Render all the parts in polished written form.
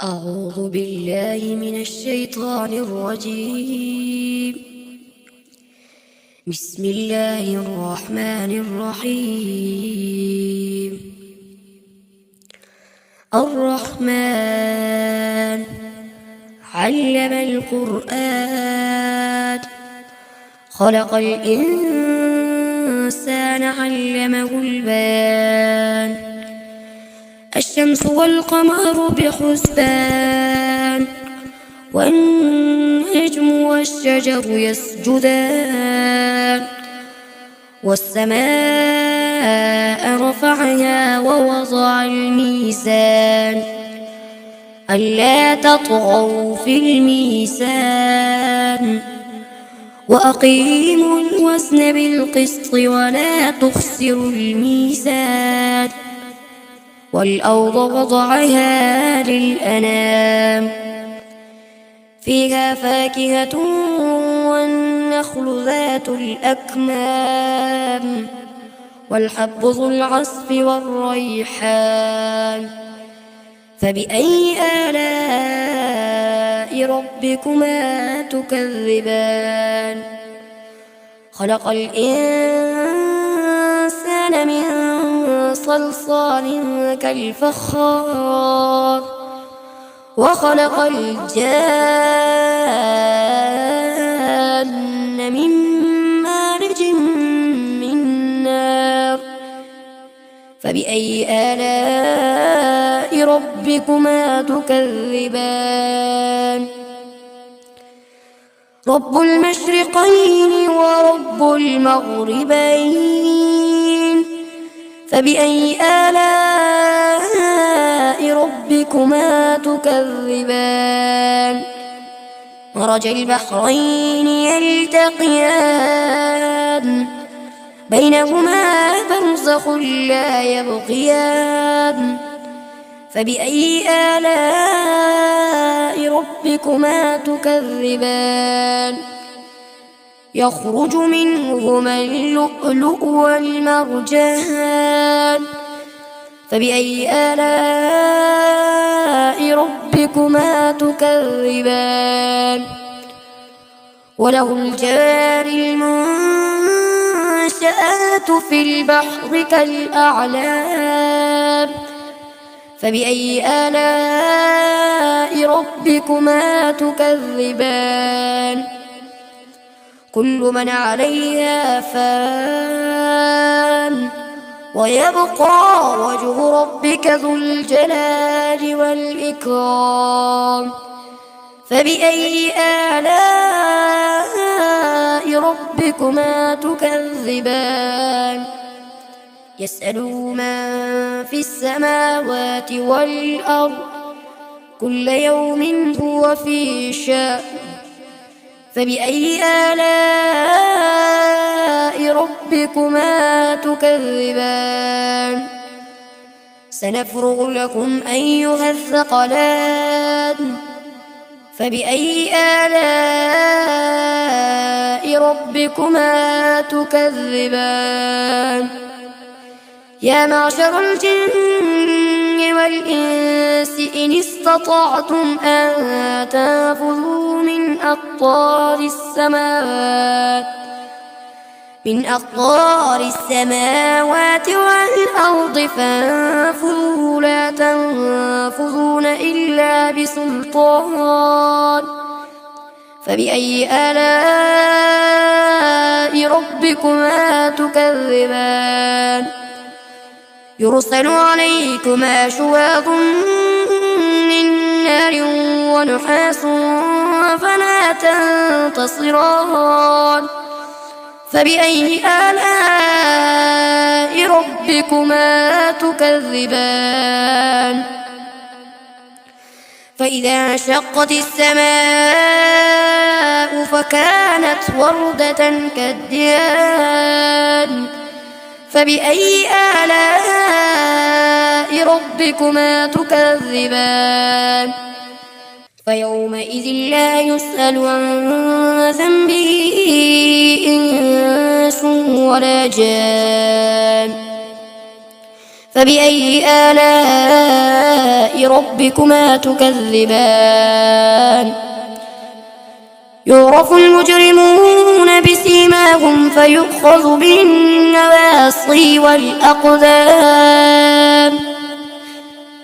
أعوذ بالله من الشيطان الرجيم. بسم الله الرحمن الرحيم. الرحمن علم القرآن خلق الإنسان علمه البيان. الشمس والقمر بحسبان والنجم والشجر يسجدان والسماء رفعها ووضع الميزان ألا تطغوا في الميزان وأقيموا الوزن بالقسط ولا تخسروا الميزان والأرض وضعها للأنام فيها فاكهة والنخل ذات الأكمام والحب ذو العصف والريحان فبأي آلاء ربكما تكذبان. خلق الإنسان من صلصال كالفخار وخلق الجان من مارج من نار فبأي آلاء ربكما تكذبان. رب المشرقين ورب المغربين فبأي آلاء ربكما تكذبان. مرج البحرين يلتقيان بينهما برزخ لا يبغيان فبأي آلاء ربكما تكذبان. يخرج منهما اللؤلؤ والمرجان فبأي آلاء ربكما تكذبان. وله الجوار المنشآت في البحر كالأعلام فبأي آلاء ربكما تكذبان. كل من عليها فان ويبقى وجه ربك ذو الجلال والإكرام فبأي آلاء ربكما تكذبان. يسأله من في السماوات والأرض كل يوم هو في شأن فبأي آلاء ربكما تكذبان. سنفرغ لكم أيها الثقلان فبأي آلاء ربكما تكذبان. يا معشر الجن والإنس إن استطعتم أن تنفذوا من أقطار السماوات والأرض فانفذوا لا تنفذون إلا بسلطان فبأي آلاء ربكما تكذبان. يرسل عليكما شواظ من نار ونحاس فلا تنتصران فبأي آلاء ربكما تكذبان. فإذا انشقت السماء فكانت وردة كالدهان فبأي آلاء ربكما تكذبان. فيومئذ لا يسأل عن ذنبه إنس ولا جان فبأي آلاء ربكما تكذبان يعرف المجرمون بسيماهم فيؤخذ بالنواصي والأقدام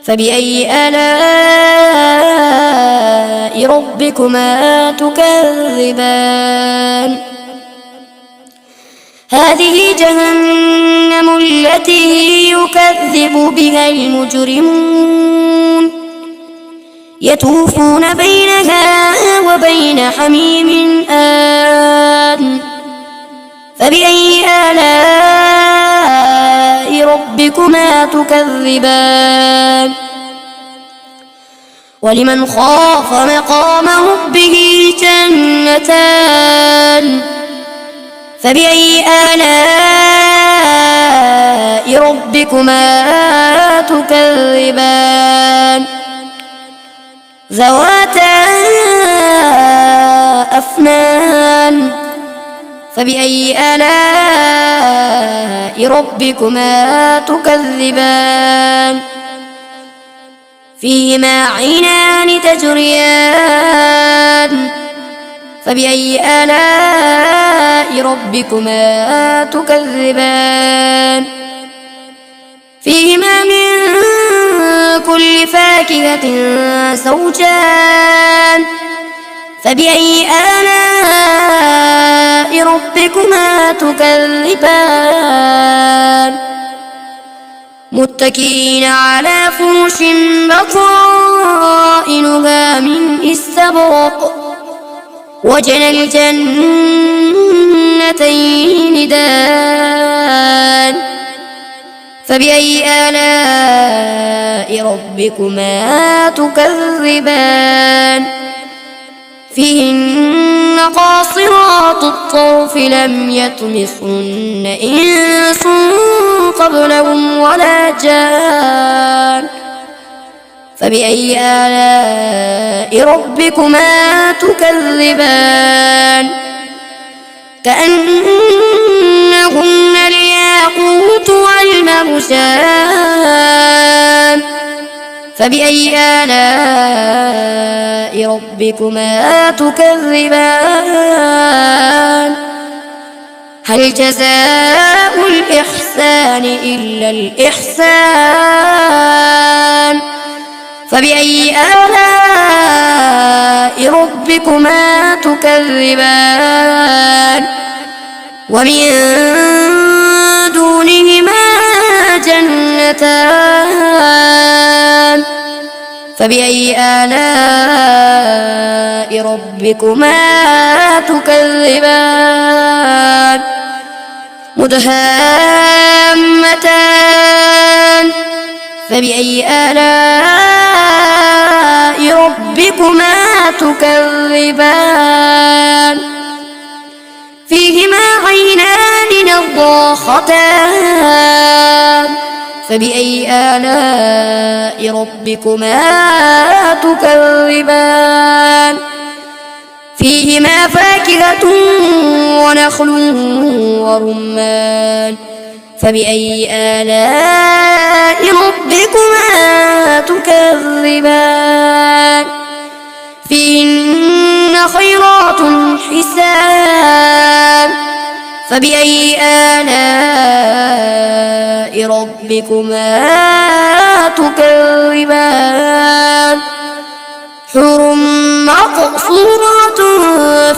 فبأي آلاء ربكما تكذبان هذه جهنم التي يكذب بها المجرمون يطوفون بينها وبين حميم آن فبأي آلاء ربكما تكذبان ولمن خاف مقام ربه جنتان فبأي آلاء ربكما تكذبان ذواتا أفنان فبأي آلاء ربكما تكذبان فيهما عينان تجريان فبأي آلاء ربكما تكذبان فيهما من كل فاكهة زوجان فبأي آلاء ربكما تكذبان متكئين على فرش بطائنها من استبرق وجنى الجنتين دان فبأي آلاء ربكما تكذبان فيهن قاصرات الطرف لم يطمثهن إنس قبلهم ولا جان فبأي آلاء ربكما تكذبان كأنهن الياقوت والمرجان فبأي آلاء ربكما تكذبان هل جزاء الإحسان إلا الإحسان فبأي آلاء ربكما تكذبان ومن دونهما جنتان فبأي آلاء ربكما تكذبان مدهامتان فبأي آلاء ربكما تكذبان فيهما عينان نضاختان فبأي آلاء ربكما تكذبان فيهما فاكهة ونخل ورمان فبأي آلاء ربكما تكذبان فيهن خيرات حسان فبأي آلاء ربكما تكذبان حور مقصورات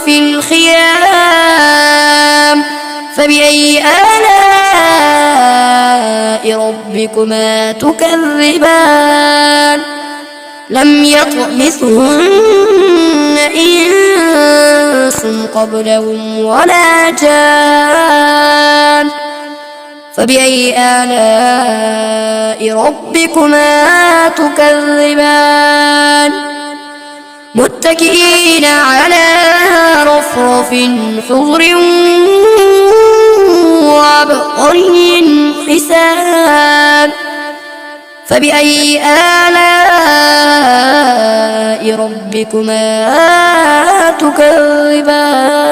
في الخيام فبأي آلاء ربكما تكذبان لم يطمثهن إنس قبلهم ولا جان فبأي آلاء ربكما تكذبان متكئين على رفرف خضر وعبقري حسان فبأي آلاء ربكما تكذبان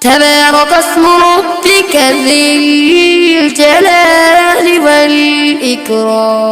تبارك اسم ربك ذي الجلال والإكرام.